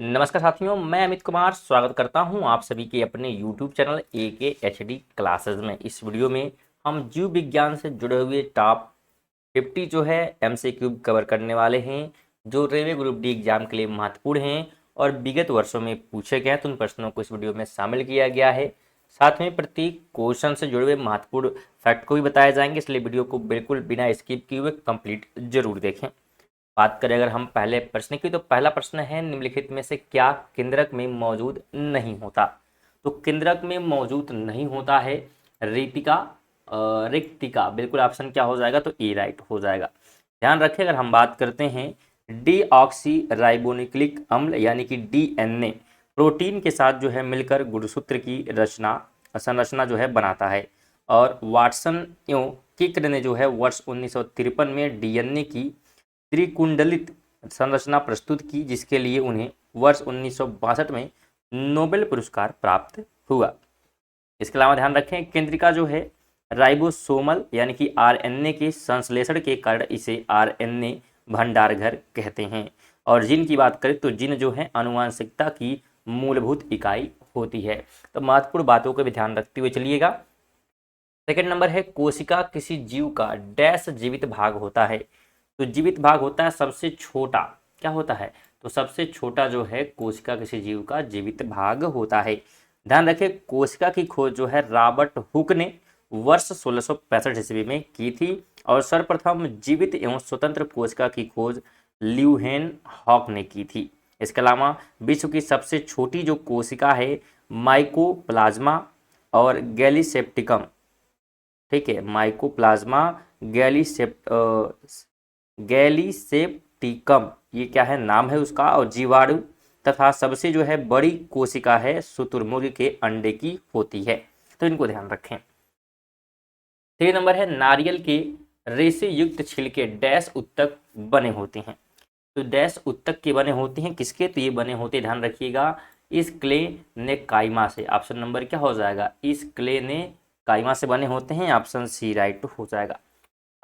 नमस्कार साथियों, मैं अमित कुमार स्वागत करता हूं आप सभी के अपने YouTube चैनल AKHD क्लासेस में। इस वीडियो में हम जीव विज्ञान से जुड़े हुए टॉप 50 जो है MCQ कवर करने वाले हैं, जो रेलवे ग्रुप डी एग्जाम के लिए महत्वपूर्ण हैं और विगत वर्षों में पूछे गए हैं। तो उन प्रश्नों को इस वीडियो में शामिल किया गया है। साथ में प्रत्येक क्वेश्चन से जुड़े हुए महत्वपूर्ण फैक्ट को भी बताए जाएंगे, इसलिए वीडियो को बिल्कुल बिना स्किप किए हुए कंप्लीट जरूर देखें। बात करें अगर हम पहले प्रश्न की, तो पहला प्रश्न है निम्नलिखित में से क्या केंद्रक में मौजूद नहीं होता। तो केंद्रक में मौजूद नहीं होता है रितिका रिक्तिका। बिल्कुल ऑप्शन क्या हो जाएगा, तो ए राइट हो जाएगा। ध्यान रखें अगर हम बात करते हैं डीऑक्सी राइबोन्यूक्लिक अम्ल यानी कि DNA प्रोटीन के साथ जो है मिलकर गुणसूत्र की संरचना जो है बनाता है। और वाटसन एवं किक्ड ने जो है वर्ष 1953 में DNA की त्रिकुंडलित संरचना प्रस्तुत की, जिसके लिए उन्हें वर्ष 1962 में नोबेल पुरस्कार प्राप्त हुआ। इसके अलावा ध्यान रखें केंद्रिका जो है राइबोसोमल यानी कि RNA के संश्लेषण के कारण इसे RNA भंडारघर कहते हैं। और जीन की बात करें तो जीन जो है आनुवांशिकता की मूलभूत इकाई होती है। तो महत्वपूर्ण बातों को भी ध्यान रखते हुए चलिएगा। सेकंड नंबर है कोशिका किसी जीव का डैश जीवित भाग होता है। तो जीवित भाग होता है सबसे छोटा, क्या होता है, तो सबसे छोटा जो है कोशिका किसी जीव का जीवित भाग होता है। ध्यान रखें कोशिका की खोज जो है रॉबर्ट हुक ने वर्ष 1665 ईस्वी में की थी। और सर्वप्रथम जीवित एवं स्वतंत्र कोशिका की खोज ल्यूहेन हॉक ने की थी। इसके अलावा विश्व की सबसे छोटी जो कोशिका है माइकोप्लाज्मा और गैलीसेप्टिकम, ठीक है, माइकोप्लाज्मा गैलीसेप्टिकम, ये क्या है, नाम है उसका। और जीवाणु तथा सबसे जो है बड़ी कोशिका है शुतुरमुर्ग के अंडे की होती है। तो इनको ध्यान रखें। 3 नंबर है नारियल के रेशे युक्त छिलके डैश उत्तक बने होते हैं। तो डैश उत्तक के बने होते हैं किसके, तो ये बने होते हैं, ध्यान रखिएगा, इस क्ले ने काइमा से। ऑप्शन नंबर क्या हो जाएगा, इस क्ले ने काइमा से बने होते हैं। ऑप्शन सी राइट हो जाएगा।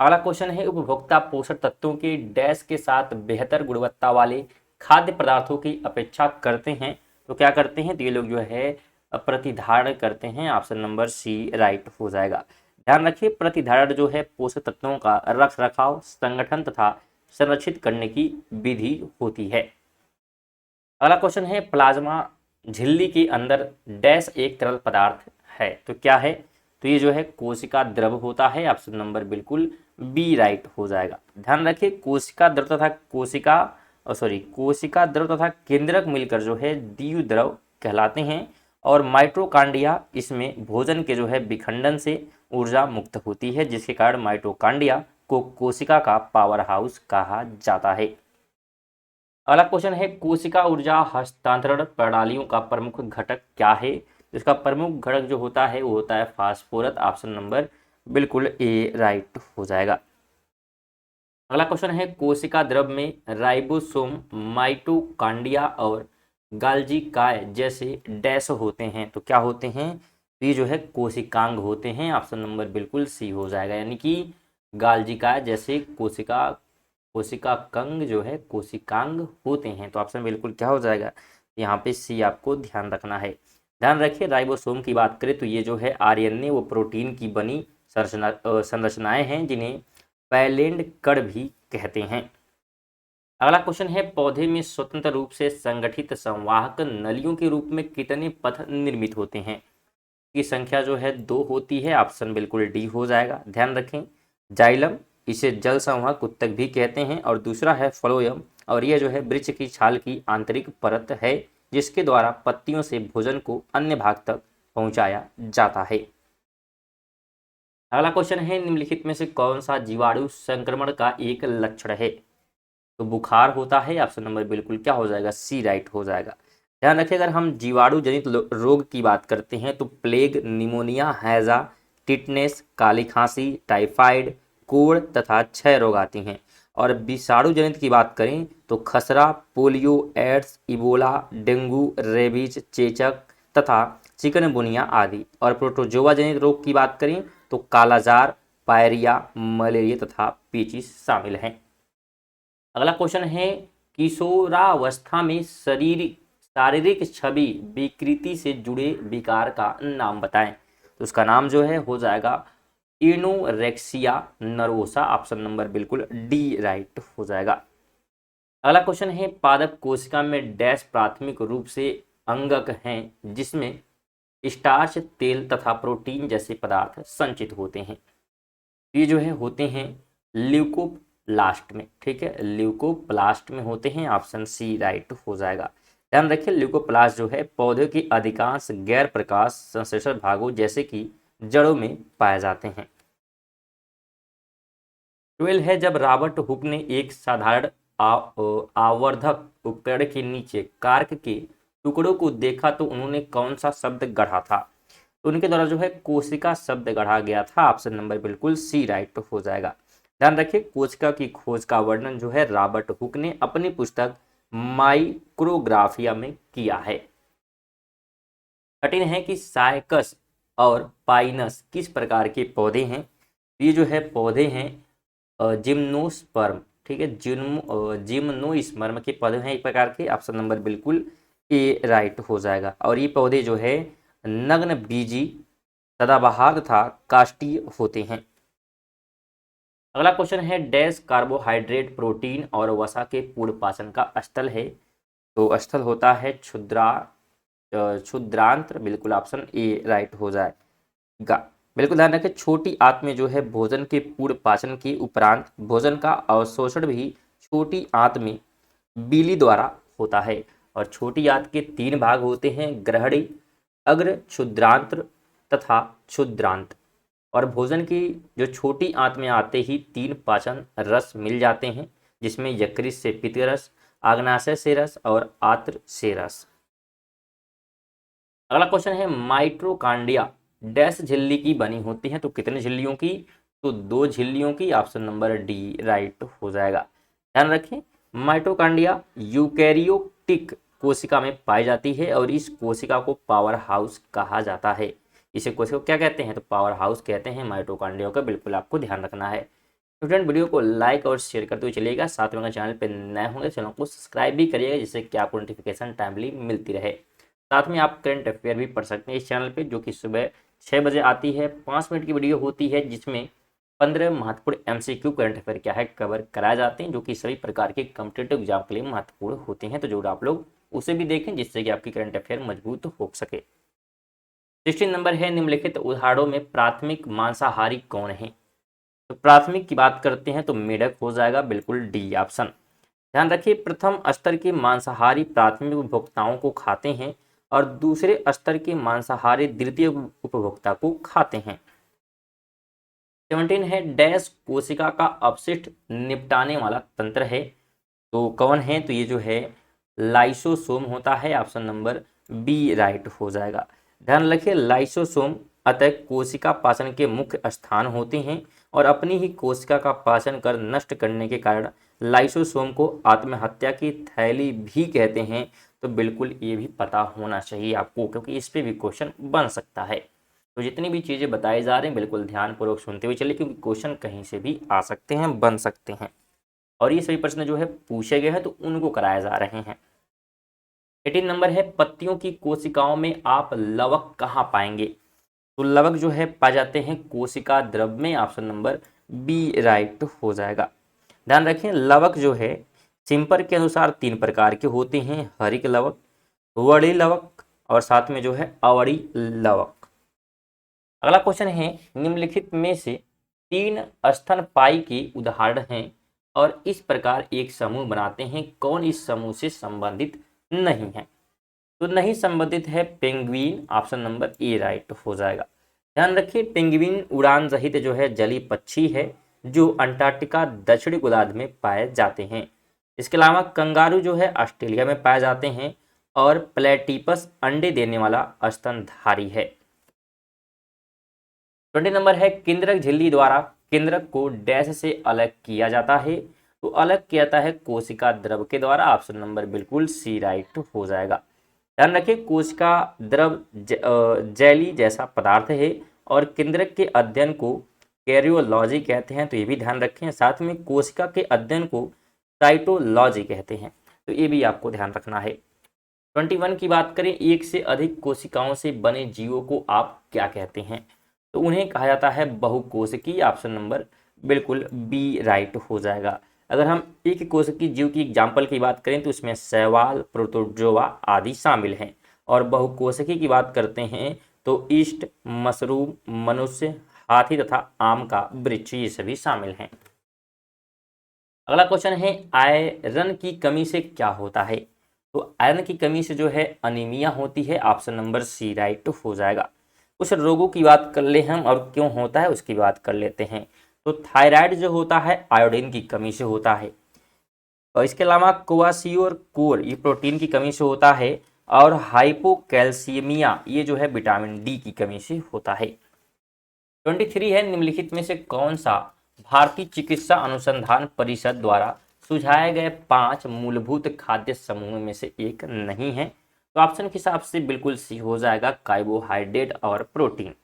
अगला क्वेश्चन है उपभोक्ता पोषक तत्वों के डैश के साथ बेहतर गुणवत्ता वाले खाद्य पदार्थों की अपेक्षा करते हैं। तो क्या करते हैं, तो ये लोग जो है प्रतिधारण करते हैं। ऑप्शन नंबर सी राइट हो जाएगा। ध्यान रखिए प्रतिधारण जो है पोषक तत्वों का रख रखाव, संगठन तथा संरक्षित करने की विधि होती है। अगला क्वेश्चन है प्लाज्मा झिल्ली के अंदर डैश एक तरल पदार्थ है। तो क्या है, तो ये जो है कोशिका द्रव होता है। ऑप्शन नंबर बिल्कुल बी राइट हो जाएगा। ध्यान रखिए कोशिका द्रव तथा कोशिका द्रव तथा केंद्रक मिलकर जो है द्यू द्रव कहलाते हैं। और माइटोकांड्रिया इसमें भोजन के जो है विखंडन से ऊर्जा मुक्त होती है, जिसके कारण माइटोकांड्रिया को कोशिका का पावर हाउस कहा जाता है। अगला क्वेश्चन है कोशिका ऊर्जा हस्तांतरण प्रणालियों का प्रमुख घटक क्या है। इसका प्रमुख घटक जो होता है वो होता है फास्फोरस। ऑप्शन नंबर बिल्कुल ए राइट हो जाएगा। अगला क्वेश्चन है कोशिका द्रव में राइबोसोम, माइटोकांड्रिया और गाल्जी काय जैसे डैश होते हैं। तो क्या होते हैं, तो ये जो है कोशिकांग होते हैं। ऑप्शन नंबर बिल्कुल सी हो जाएगा, यानी कि गाल्जी काय जैसे कोशिका कंग जो है कोशिकांग होते हैं। तो ऑप्शन बिल्कुल क्या हो जाएगा, यहाँ पे सी आपको ध्यान रखना है। ध्यान रखिए राइबोसोम की बात करें तो ये जो है RNA वो प्रोटीन की बनी संरचनाएं हैं, जिन्हें पैलेंड कण भी कहते हैं। अगला क्वेश्चन है पौधे में स्वतंत्र रूप से संगठित संवाहक नलियों के रूप में कितने पथ निर्मित होते हैं। की संख्या जो है 2 होती है। ऑप्शन बिल्कुल डी हो जाएगा। ध्यान रखें जाइलम, इसे जल संवाहक उत्तक भी कहते हैं। और दूसरा है फ्लोयम, और यह जो है वृक्ष की छाल की आंतरिक परत है, जिसके द्वारा पत्तियों से भोजन को अन्य भाग तक पहुंचाया जाता है। अगला क्वेश्चन है निम्नलिखित में से कौन सा जीवाणु संक्रमण का एक लक्षण है। तो बुखार होता है। ऑप्शन नंबर बिल्कुल क्या हो जाएगा, सी राइट हो जाएगा। ध्यान रखिए अगर हम जीवाणु जनित रोग की बात करते हैं तो प्लेग, निमोनिया, हैजा, टिटनेस, काली खांसी, टाइफाइड, कोढ़ तथा क्षय रोग आती हैं। और विषाणु जनित की बात करें तो खसरा, polio, AIDS, Ebola, dengue, rabies, चेचक तथा चिकनगुनिया आदि। और प्रोटोजोआ जनित रोग की बात करें तो कालाजार, पायरिया, मलेरिया तथा पेचिस शामिल हैं। अगला क्वेश्चन है किशोरावस्था में शरीर शारीरिक छवि विकृति से जुड़े विकार का नाम बताएं। तो उसका नाम जो है हो जाएगा एनोरेक्सिया नर्वोसा। ऑप्शन नंबर बिल्कुल डी राइट हो जाएगा। अगला क्वेश्चन है पादप कोशिका में डैश प्राथमिक रूप से अंगक हैं जिसमें स्टार्च, तेल तथा प्रोटीन जैसे पदार्थ संचित होते हैं। ये जो है होते हैं ल्यूकोप्लास्ट में। ठीक है, ल्यूकोप्लास्ट में होते हैं। ऑप्शन सी राइट हो जाएगा। ध्यान रखिए ल्यूकोप्लास्ट जो है पौधे के अधिकांश गैर प्रकाश संश्लेषण भागों जैसे कि जड़ों में पाए जाते हैं। 12 है जब रॉबर्ट हुक ने एक साधारण आवर्धक उपकरण के नीचे कार्क के टुकड़ों को देखा तो उन्होंने कौन सा शब्द गढ़ा था। तो उनके द्वारा जो है कोशिका शब्द गढ़ा गया था। ऑप्शन नंबर बिल्कुल सी राइट हो जाएगा। ध्यान रखिए कोशिका की खोज का वर्णन जो है रॉबर्ट हुक ने अपनी पुस्तक माइक्रोग्राफिया में किया है। कठिन है कि साइकस और पाइनस किस प्रकार के पौधे हैं। ये जो है पौधे हैं जिम्नोस्पर्म। ठीक है, जिम्नोस्पर्म के पौधे हैं एक प्रकार के। ऑप्शन नंबर बिल्कुल ए राइट हो जाएगा। और ये पौधे जो है नग्न बीजी सदाबहार तथा काष्ठीय होते हैं। अगला क्वेश्चन है डैश कार्बोहाइड्रेट, प्रोटीन और वसा के पूर्ण पाचन का स्थल है। तो स्थल होता है क्षुद्रांत्र। बिल्कुल ऑप्शन ए राइट हो जाएगा। बिल्कुल ध्यान रखें छोटी आंत में जो है भोजन के पूर्ण पाचन के उपरांत भोजन का अवशोषण भी छोटी आंत में बीली द्वारा होता है। और छोटी आंत के 3 भाग होते हैं, ग्रहणी, अग्र क्षुद्रांत्र तथा क्षुद्रांत। और भोजन की जो छोटी आंत में आते ही 3 पाचन रस मिल जाते हैं जिसमें यकृत से पित्त रस, आग्नाशय से रस और आत्र से रस। अगला क्वेश्चन है माइटोकॉन्ड्रिया डैश झिल्ली की बनी होती है। तो कितने झिल्लियों की। तो 2 झिल्लियों की। ऑप्शन नंबर डी राइट हो जाएगा। ध्यान रखें माइटोकॉन्ड्रिया यूकैरियोटिक कोशिका में पाई जाती है और इस कोशिका को पावर हाउस कहा जाता है। इसे कोशिका को क्या कहते हैं। तो पावर हाउस कहते हैं माइटोकॉन्ड्रिया का। बिल्कुल आपको ध्यान रखना है। स्टूडेंट वीडियो को लाइक और शेयर करते हुए चलिएगा। साथ में अगर चैनल पर नए होंगे चैनल को सब्सक्राइब भी करिएगा जिससे कि आपको नोटिफिकेशन टाइमली मिलती रहे। साथ में आप करंट अफेयर भी पढ़ सकते हैं इस चैनल पे जो कि सुबह 6 बजे आती है। 5 मिनट की वीडियो होती है जिसमें 15 महत्वपूर्ण एमसीक्यू करंट अफेयर क्या है कवर कराए जाते हैं जो कि सभी प्रकार के कॉम्पिटिटिव एग्जाम के लिए महत्वपूर्ण होते हैं। तो जरूर आप लोग उसे भी देखें जिससे कि आपकी करंट अफेयर मजबूत हो सके। 16 नंबर है निम्नलिखित उदाहरणों में प्राथमिक मांसाहारी कौन है। तो प्राथमिक की बात करते हैं तो मेढक हो जाएगा। बिल्कुल डी ऑप्शन। ध्यान रखिए प्रथम स्तर के मांसाहारी प्राथमिक उपभोक्ताओं को खाते हैं और दूसरे स्तर के मांसाहारी द्वितीय उपभोक्ता को खाते हैं। 17 है डैश कोशिका का अपशिष्ट निपटाने वाला तंत्र है। तो कौन है। तो ये जो है लाइसोसोम होता है। ऑप्शन नंबर बी राइट हो जाएगा। ध्यान रखिए लाइसोसोम अतः कोशिका पाचन के मुख्य स्थान होते हैं और अपनी ही कोशिका का पाचन कर नष्ट करने के कारण लाइसोसोम को आत्महत्या की थैली भी कहते हैं। तो बिल्कुल ये भी पता होना चाहिए आपको क्योंकि इस पे भी क्वेश्चन बन सकता है। तो जितनी भी चीज़ें बताई जा रही हैं बिल्कुल ध्यानपूर्वक सुनते हुए चलिए क्योंकि क्वेश्चन कहीं से भी आ सकते हैं, बन सकते हैं और ये सभी प्रश्न जो है पूछे गए हैं तो उनको कराए जा रहे हैं। 18 नंबर है पत्तियों की कोशिकाओं में आप लवक कहाँ पाएंगे। तो लवक जो है पाए जाते हैं कोशिका द्रव में। ऑप्शन नंबर बी राइट हो जाएगा। ध्यान रखें लवक जो है सिंपर के अनुसार 3 प्रकार के होते हैं, हरित लवक, वड़ी लवक और साथ में जो है अवड़ी लवक। अगला क्वेश्चन है निम्नलिखित में से 3 स्तनपायी के उदाहरण हैं और इस प्रकार एक समूह बनाते हैं, कौन इस समूह से संबंधित नहीं है। तो नहीं संबंधित है penguin. Option number A right हो जाएगा। ध्यान रखिए पेंगुइन उड़ान रहित जो है जलीय पक्षी है जो अंटार्कटिका दक्षिणी गोलार्ध में पाए जाते हैं। इसके अलावा कंगारू जो है ऑस्ट्रेलिया में पाए जाते हैं और प्लेटिपस अंडे देने वाला स्तनधारी है। 20 नंबर है केंद्रक झिल्ली द्वारा केंद्रक को डैश से अलग किया जाता है। तो अलग किया जाता है कोशिका द्रव के द्वारा। ऑप्शन नंबर बिल्कुल सी राइट हो जाएगा। ध्यान रखिए कोशिका द्रव जेली जैसा पदार्थ है और केंद्रक के अध्ययन को कैरियोलॉजी कहते हैं। तो ये भी ध्यान रखें। साथ में कोशिका के अध्ययन को साइटोलॉजी कहते हैं। तो ये भी आपको ध्यान रखना है। 21 की बात करें, एक से अधिक कोशिकाओं से बने जीवों को आप क्या कहते हैं? तो उन्हें कहा जाता है बहुकोशिकीय। ऑप्शन नंबर बिल्कुल बी राइट हो जाएगा। अगर हम एक कोशिकीय जीव की एग्जाम्पल की बात करें तो इसमें शैवाल, प्रोटोजोआ आदि शामिल हैं। और बहुकोशिकीय की बात करते हैं तो ईस्ट, मशरूम, मनुष्य, हाथी तथा आम का वृक्ष ये सभी शामिल हैं। अगला क्वेश्चन है, आयरन की कमी से क्या होता है? तो आयरन की कमी से जो है अनीमिया होती है। ऑप्शन नंबर सी राइट हो जाएगा। कुछ रोगों की बात कर ले हम और क्यों होता है उसकी बात कर लेते हैं। तो थायराइड जो होता है आयोडीन की कमी से होता है। और इसके अलावा क्वासियोर कोर ये प्रोटीन की कमी से होता है। और हाइपोकैल्सीमिया ये जो है विटामिन डी की कमी से होता है। 23 है, निम्नलिखित में से कौन सा भारतीय चिकित्सा अनुसंधान परिषद द्वारा सुझाए गए 5 मूलभूत खाद्य समूहों में से एक नहीं है? तो ऑप्शन के हिसाब से बिल्कुल सी हो जाएगा, कार्बोहाइड्रेट और प्रोटीन।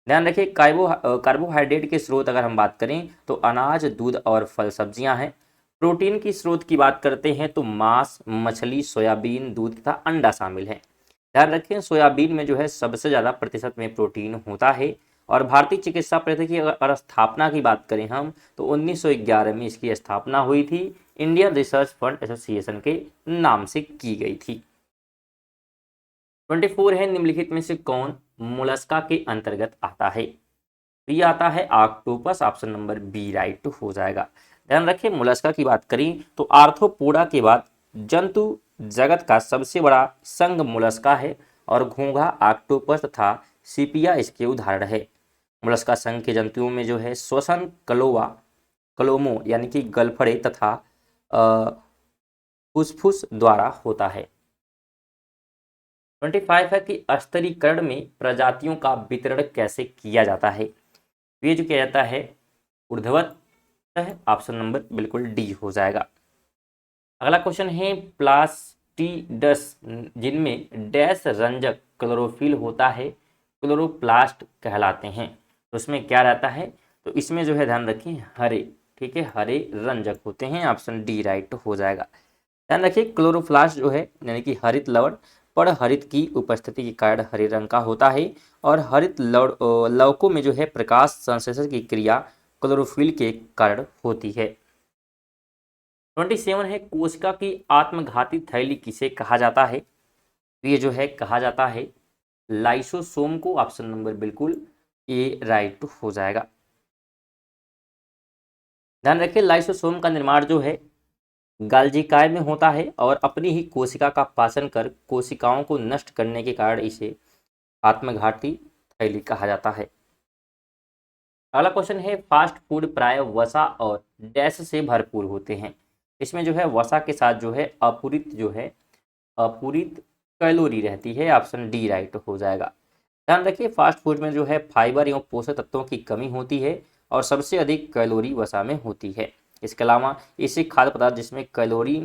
ध्यान रखिए, कार्बोहाइड्रेट के स्रोत अगर हम बात करें तो अनाज, दूध और फल सब्जियां हैं। प्रोटीन की स्रोत की बात करते हैं तो मांस, मछली, सोयाबीन, दूध तथा अंडा शामिल है। ध्यान रखें, सोयाबीन में जो है सबसे ज़्यादा प्रतिशत में प्रोटीन होता है। और भारतीय चिकित्सा परिषद की अगर स्थापना की बात करें हम तो 1911 में इसकी स्थापना हुई थी। इंडियन रिसर्च फंड एसोसिएशन के नाम से की गई थी। 24 है, निम्नलिखित में से कौन मोलस्का के अंतर्गत आता है? तो ये आता है octopus. Option number B right हो जाएगा। ध्यान रखें, मोलस्का की बात करें तो आर्थ्रोपोडा के बाद जंतु जगत का सबसे बड़ा संघ मोलस्का है। और घोंघा, ऑक्टोपस तथा सीपिया इसके उदाहरण है। मोलस्का संघ के जंतुओं में जो है श्वसन कलोमो यानी कि गलफड़े तथा फुसफुस द्वारा होता है। 25 है कि स्तरीकरण में प्रजातियों का वितरण कैसे किया जाता है? ये जो किया जाता है ऊर्ध्वत है। ऑप्शन नंबर बिल्कुल डी हो जाएगा। अगला क्वेश्चन है, प्लास्टिडस जिनमें डैश रंजक क्लोरोफिल होता है क्लोरोप्लास्ट कहलाते हैं। तो उसमें क्या रहता है? तो इसमें जो है ध्यान रखिए हरे, ठीक है, हरे रंजक होते हैं। ऑप्शन डी राइट हो जाएगा। ध्यान रखिए, क्लोरोप्लास्ट जो है यानी कि हरित लवण परहरित की उपस्थिति के कारण हरे रंग का होता है। और हरित लवकों में जो है प्रकाश संश्लेषण की क्रिया क्लोरोफिल के कारण होती है। 27 है, कोशिका की आत्मघाती थैली किसे कहा जाता है? तो ये जो है कहा जाता है लाइसोसोम को। ऑप्शन नंबर बिल्कुल ए राइट हो जाएगा। ध्यान रखिए, लाइसोसोम का निर्माण जो है गाल्जिकाय में होता है और अपनी ही कोशिका का पाचन कर कोशिकाओं को नष्ट करने के कारण इसे आत्मघाती थैली कहा जाता है। अगला क्वेश्चन है, फास्ट फूड प्राय वसा और डैश से भरपूर होते हैं। इसमें जो है वसा के साथ जो है अपूरित कैलोरी रहती है। ऑप्शन डी राइट हो जाएगा। ध्यान रखिए, फास्ट फूड में जो है फाइबर एवं पोषक तत्वों की कमी होती है और सबसे अधिक कैलोरी वसा में होती है। इसके अलावा ऐसे खाद्य पदार्थ जिसमें कैलोरी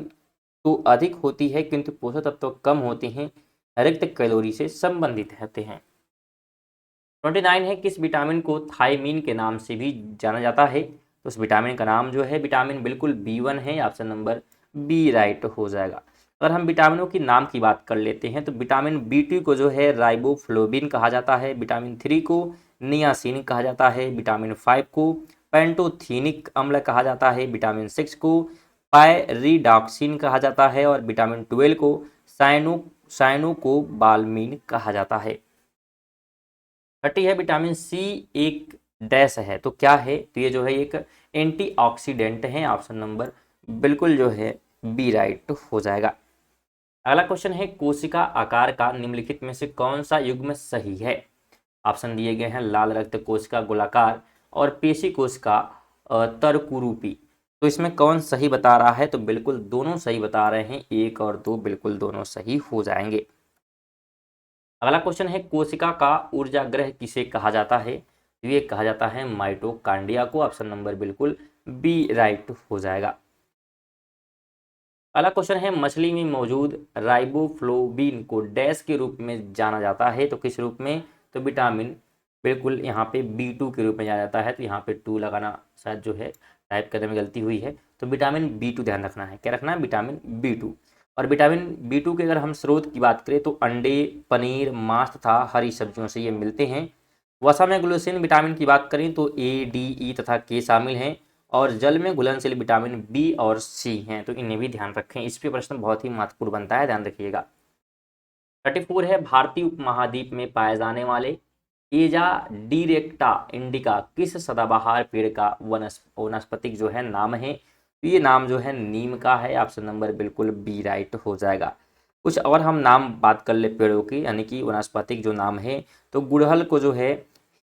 तो अधिक होती है किंतु पोषक तत्व कम होते हैं रिक्त कैलोरी से संबंधित रहते हैं। 29 है, किस विटामिन को थायमीन के नाम से भी जाना जाता है? तो उस विटामिन का नाम जो है विटामिन बिल्कुल B1 है। ऑप्शन नंबर बी राइट हो जाएगा। अगर हम विटामिनों की नाम की बात कर लेते हैं तो विटामिन B2 को जो है राइबोफ्लोबिन कहा जाता है। विटामिन 3 को नियासिन कहा जाता है। विटामिन 5 को पेंटोथेनिक अम्ल कहा जाता है। विटामिन 6 को पायरिडॉक्सिन कहा जाता है। और विटामिन 12 को साइनोकोबालामिन कहा जाता है। 30 है, विटामिन सी एक डैश है तो क्या है? तो ये जो है एक एंटीऑक्सीडेंट है। ऑप्शन नंबर बिल्कुल जो है बी राइट हो जाएगा। अगला क्वेश्चन है, कोशिका आकार का निम्नलिखित में से कौन सा युग्म सही है? ऑप्शन दिए गए हैं लाल रक्त कोशिका गोलाकार और पेशी कोशिका तरकुरूपी। तो इसमें कौन सही बता रहा है? तो बिल्कुल दोनों सही बता रहे हैं, 1 और 2 बिल्कुल दोनों सही हो जाएंगे। अगला क्वेश्चन है, कोशिका का ऊर्जागृह किसे कहा जाता है? तो ये कहा जाता है माइटोकांड्रिया को। ऑप्शन नंबर बिल्कुल बी राइट हो जाएगा। अगला क्वेश्चन है, मछली में मौजूद राइबोफ्लोबिन को डैश के रूप में जाना जाता है। तो किस रूप में? तो विटामिन बिल्कुल यहाँ पे B2 के रूप में जाना जाता है। तो यहाँ पे 2 लगाना शायद जो है टाइप करने में गलती हुई है। तो विटामिन B2 ध्यान रखना है। क्या रखना है? Vitamin B2। और विटामिन B2 के अगर हम स्रोत की बात करें तो अंडे, पनीर, मांस तथा हरी सब्जियों से ये मिलते हैं। वसा में ग्लूसिन विटामिन की बात करें तो A, D, E तथा K शामिल हैं और जल में घुलनशील विटामिन B और C हैं, तो इन्हें भी ध्यान रखें। इस पे प्रश्न बहुत ही महत्वपूर्ण बनता है, ध्यान रखिएगा। 34 है भारतीय उपमहाद्वीप में पाए जाने वाले एजा डिरेक्टा इंडिका किस सदाबहार पेड़ का वनस्पतिक जो है नाम है, तो ये नाम जो है नीम का है। ऑप्शन नंबर बिल्कुल बी राइट हो जाएगा। कुछ और हम नाम बात कर ले पेड़ों की, यानी कि वनस्पतिक जो नाम है, तो गुड़हल को जो है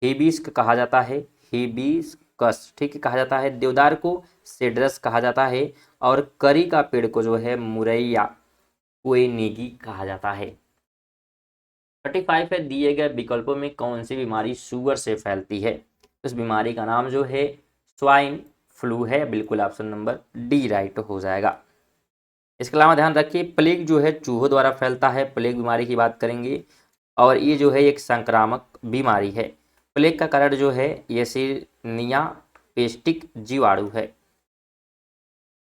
हेबिस्क कहा जाता है, हेबिस्कस, ठीक है, कहा जाता है। देवदार को सेड्रस कहा जाता है और करी का पेड़ को जो है मुरैया कोएनेगी कहा जाता है। 35 है दिए गए विकल्पों में कौन सी बीमारी शुगर से फैलती है, इस बीमारी का नाम जो है स्वाइन फ्लू है, बिल्कुल ऑप्शन नंबर डी राइट हो जाएगा। इसके अलावा ध्यान रखिए प्लेग जो है चूहों द्वारा फैलता है, प्लेग बीमारी की बात करेंगे और ये जो है एक संक्रामक बीमारी है। प्लेग का कारण जो है येसिनिया पेस्टिक जीवाणु है।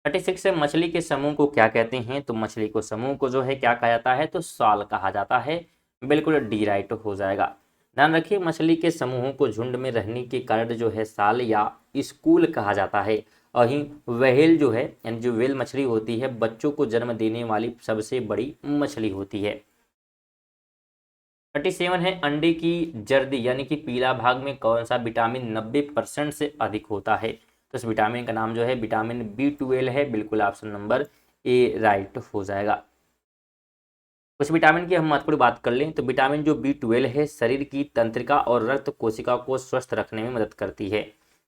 36 से मछली के समूह को क्या कहते हैं, तो मछली को समूह को जो है क्या कहा जाता है, तो साल कहा जाता है, बिल्कुल डी राइट हो जाएगा। ध्यान रखिए मछली के समूहों को झुंड में रहने के कारण जो है साल या स्कूल कहा जाता है। वहीं व्हेल जो है, यानी जो व्हेल मछली होती है, बच्चों को जन्म देने वाली सबसे बड़ी मछली होती है। 37 है अंडे की जर्दी यानी कि पीला भाग में कौन सा विटामिन 90% से अधिक होता है, तो इस विटामिन का नाम जो है विटामिन B12 है, बिल्कुल ऑप्शन नंबर ए राइट हो जाएगा। कुछ विटामिन की हम महत्वपूर्ण बात कर लें तो विटामिन जो B12 है शरीर की तंत्रिका और रक्त कोशिका को स्वस्थ रखने में मदद करती है।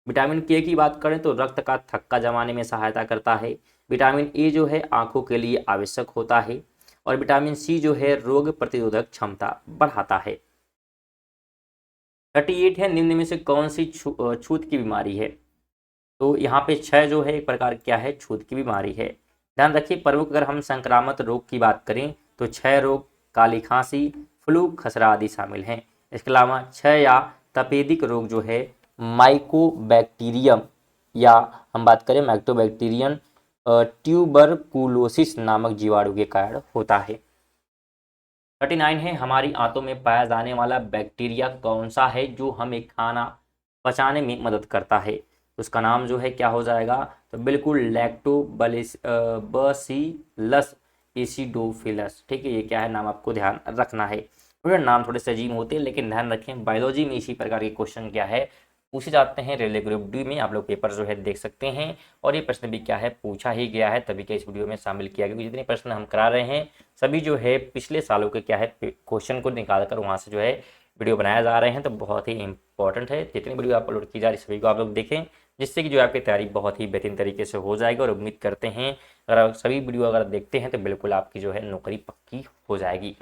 विटामिन के की बात करें तो रक्त का थक्का जमाने में सहायता करता है। विटामिन ए जो है आंखों के लिए आवश्यक होता है और विटामिन सी जो है रोग प्रतिरोधक क्षमता बढ़ाता है। 38 है निम्न में से कौन सी छूत की बीमारी है, तो यहाँ पे क्षय जो है एक प्रकार क्या है, छूत की बीमारी है। ध्यान रखिए प्रमुख अगर हम संक्रामक रोग की बात करें तो क्षय रोग, काली खांसी, फ्लू, खसरा आदि शामिल हैं। इसके अलावा क्षय या तपेदिक रोग जो है माइकोबैक्टीरियम या हम बात करें माइक्रोबैक्टीरियन ट्यूबरकुलोसिस नामक जीवाणु के कारण होता है। 39 है हमारी आंतों में पाया जाने वाला बैक्टीरिया कौन सा है जो हमें खाना पचाने में मदद करता है, उसका नाम जो है क्या हो जाएगा, तो बिल्कुल लैक्टोबैसिलस एसिडोफिलस, ठीक है, ये क्या है नाम आपको ध्यान रखना है। नाम थोड़े से अजीब होते हैं लेकिन ध्यान रखें बायोलॉजी में इसी प्रकार के क्वेश्चन क्या है पूछे जाते हैं। रेलवे ग्रुप डी में आप लोग पेपर जो है देख सकते हैं और ये प्रश्न भी क्या है पूछा ही गया है, तभी क्या इस वीडियो में शामिल किया गया। जितने प्रश्न हम करा रहे हैं सभी जो है पिछले सालों के क्या है क्वेश्चन को निकाल कर वहाँ से जो है वीडियो बनाया जा रहे हैं, तो बहुत ही इंपॉर्टेंट है। जितनी वीडियो अपलोड की जा रही सभी को आप लोग देखें, जिससे कि जो आपकी तैयारी बहुत ही बेहतरीन तरीके से हो जाएगी और उम्मीद करते हैं अगर आप सभी वीडियो अगर देखते हैं तो बिल्कुल आपकी जो है नौकरी पक्की हो जाएगी।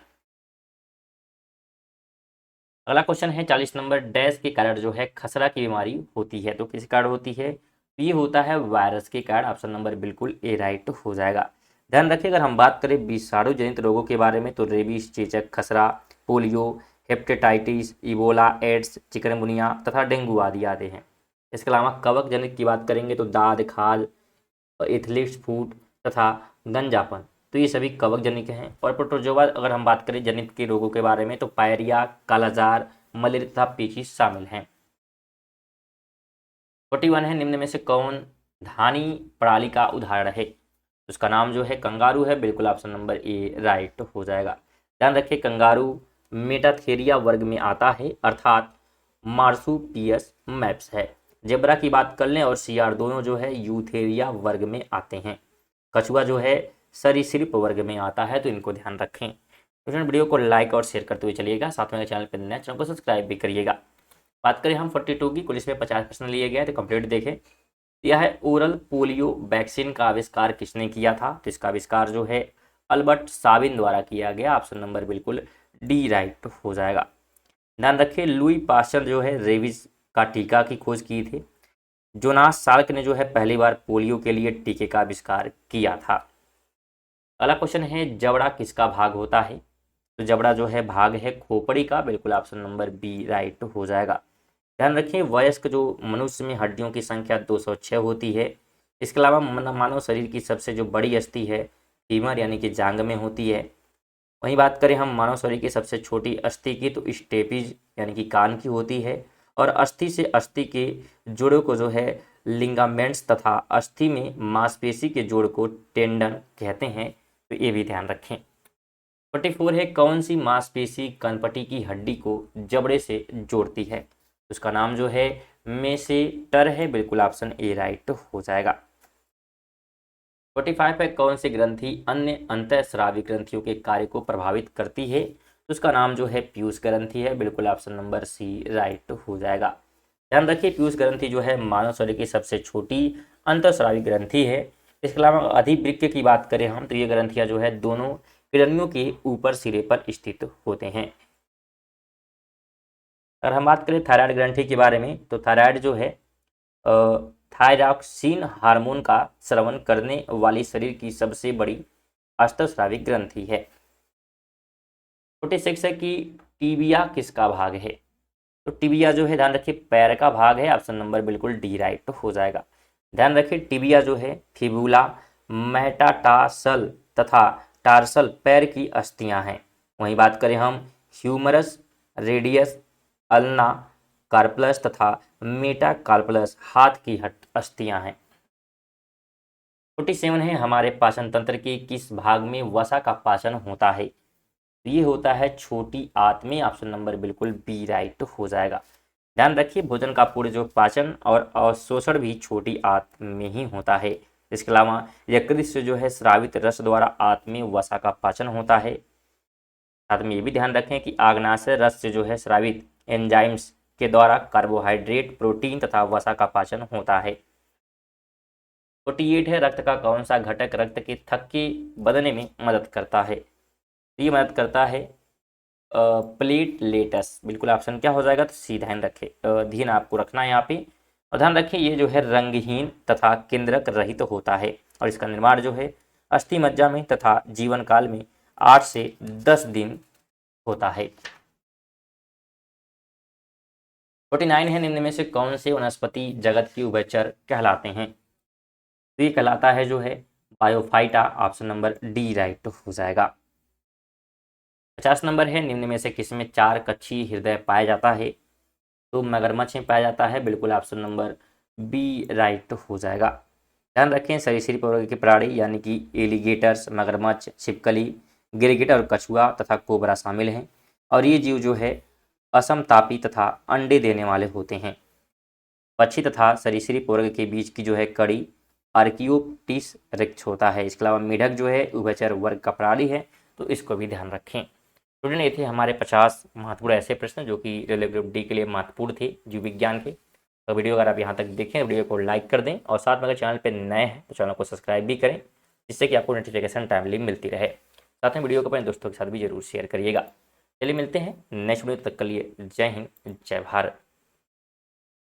अगला क्वेश्चन है 40 नंबर, डैश के कारण जो है खसरा की बीमारी होती है, तो किस कारण होती है, तो ये होता है वायरस के कारण। ऑप्शन नंबर बिल्कुल ए राइट हो जाएगा। ध्यान रखिए अगर हम बात करें विषाणु जनित रोगों के बारे में तो रेबीज, चेचक, खसरा, polio, hepatitis, Ebola, AIDS, chikungunya तथा डेंगू आदि आते हैं। इसके अलावा कवक जनित की बात करेंगे तो दाद, खाल, एथलीट्स फूट तथा गंजापन, तो ये सभी कवक जनित हैं। और प्रोटोजोआ अगर हम बात करें जनित के रोगों के बारे में तो पायरिया, कालाजार, मलेरिया तथा पेचिश शामिल हैं। 41 है निम्न में से कौन धानी प्रणाली का उदाहरण है, उसका नाम जो है कंगारू है, बिल्कुल ऑप्शन नंबर ए राइट हो जाएगा। ध्यान रखिए कंगारू मेटाथेरिया वर्ग में आता है अर्थात मार्सुपियस मैप्स है। जेब्रा की बात कर लें और सियार दोनों जो है यूथेरिया वर्ग में आते हैं। कछुआ जो है सरीसृप वर्ग में आता है, तो इनको ध्यान रखें। तो वीडियो को लाइक और शेयर करते हुए चलिएगा, साथ में चैनल पर नए चैनल को सब्सक्राइब भी करिएगा। बात करें हम 42 की, कुल इसमें 50 प्रश्न लिए गए तो कंप्लीट देखें। यह है ओरल पोलियो वैक्सीन का आविष्कार किसने किया था, तो इसका आविष्कार जो है अल्बर्ट साबिन द्वारा किया गया। ऑप्शन नंबर बिल्कुल डी राइट हो जाएगा। ध्यान रखिए लुई पास्चर जो है रेबीज का टीका की खोज की थी। जोनास साल्क ने जो है पहली बार पोलियो के लिए टीके का आविष्कार किया था। अगला क्वेश्चन है जबड़ा किसका भाग होता है, तो जबड़ा जो है भाग है खोपड़ी का, बिल्कुल ऑप्शन नंबर बी राइट हो जाएगा। ध्यान रखिए वयस्क जो मनुष्य में हड्डियों की संख्या 206 होती है। इसके अलावा मानव शरीर की सबसे जो बड़ी अस्थि है फीमर यानी कि जांग में होती है। वहीं बात करें हम मानव शरीर की सबसे छोटी अस्थि की, तो स्टेपिज यानी कि कान की होती है। और अस्थि से अस्थि के जोड़ों को जो है लिगामेंट्स तथा अस्थि में मांसपेशी के जोड़ को टेंडन कहते हैं, तो ये भी ध्यान रखें। 44 है, कौन सी मांसपेशी कनपटी की हड्डी को जबड़े से जोड़ती है? उसका नाम जो है मेसेटर है, बिल्कुल ऑप्शन ए राइट हो जाएगा। 45 है, कौन सी ग्रंथि अन्य अंतःस्रावी ग्रंथियों के कार्य को प्रभावित करती है? तो उसका नाम जो है पीयूष ग्रंथि है, बिल्कुल ऑप्शन नंबर सी राइट हो जाएगा। ध्यान रखिए पीयूष ग्रंथि जो है मानव शरीर की सबसे छोटी अंतःस्रावी ग्रंथि है। इसके अलावा अधिवृक्क की बात करें हम, तो ये ग्रंथियां जो है दोनों किडनियों के ऊपर सिरे पर स्थित होते हैं। अगर हम बात करें थायराइड ग्रंथि के बारे में, तो थायराइड जो है थायरॉक्सिन हार्मोन का स्रावन करने वाली शरीर की सबसे बड़ी अंतःस्रावी ग्रंथि है। 46 है कि टीबिया किसका भाग है? तो टीबिया जो है ध्यान रखिए पैर का भाग है, ऑप्शन नंबर बिल्कुल डी राइट हो जाएगा। ध्यान रखिए टीबिया जो है फिबुला, मेटाटार्सल तथा टार्सल पैर की अस्थियां हैं। वहीं बात करें हम ह्यूमरस, रेडियस, अल्ना कार्पलस तथा मेटाकार्पलस हाथ की अस्थियां हैं। 47 है, हमारे पाचन तंत्र के किस भाग में वसा का पाचन होता है? ये होता है छोटी आंत में, ऑप्शन नंबर बिल्कुल बी राइट हो जाएगा। ध्यान रखिए भोजन का पूर्ण जो पाचन और अवशोषण भी छोटी आंत में ही होता है। इसके अलावा यकृत से जो है स्रावित रस द्वारा आंत में वसा का पाचन होता है। साथ में ये भी ध्यान रखें कि आग्नाशय रस से जो है स्रावित एंजाइम्स के द्वारा कार्बोहाइड्रेट, प्रोटीन तथा वसा का पाचन होता है। 48 है, रक्त का कौन सा घटक रक्त के थक्के बदलने में मदद करता है? ये मदद करता है प्लेटलेटस, बिल्कुल ऑप्शन क्या हो जाएगा? तो सी ध्यान रखे, ध्यान आपको रखना है यहाँ पे। और ध्यान रखिए ये जो है रंगहीन तथा केंद्रक रहित होता है और इसका निर्माण जो है अस्थि मज्जा में तथा जीवन काल में 8 से 10 दिन होता है। 49 है, निम्न में से कौन से वनस्पति जगत की उभयचर कहलाते हैं? तो ये कहलाता है जो है Bryophyta, option number D right हो जाएगा। 50 नंबर है, निम्न में से किसमें 4 कक्षीय हृदय पाया जाता है? तो मगरमच्छ में पाया जाता है, बिल्कुल ऑप्शन नंबर बी राइट हो जाएगा। ध्यान रखें सरीसृप वर्ग के प्राणी यानी कि एलिगेटर्स, मगरमच्छ, छिपकली, गिरगिट और कछुआ तथा कोबरा शामिल हैं और ये जीव जो है असमतापी तथा अंडे देने वाले होते हैं। पक्षी तथा सरीसृप वर्ग के बीच की जो है कड़ी आर्कियोप्टिस रिक्ष होता है। इसके अलावा मेढक जो है उभयचर वर्ग का प्राणी है, तो इसको भी ध्यान रखें। स्टूडेंट ये थे हमारे 50 महत्वपूर्ण ऐसे प्रश्न जो कि रेलवे ग्रुप डी के लिए महत्वपूर्ण थे जीव विज्ञान के। तो वीडियो अगर आप यहाँ तक देखें वीडियो को लाइक कर दें और साथ में अगर चैनल पर नए हैं तो चैनल को सब्सक्राइब भी करें, जिससे कि आपको नोटिफिकेशन टाइमली मिलती रहे। साथ में वीडियो को अपने दोस्तों के साथ भी जरूर शेयर करिएगा। चलिए मिलते हैं नेक्स्ट वीडियो, तक के लिए जय हिंद जय भारत।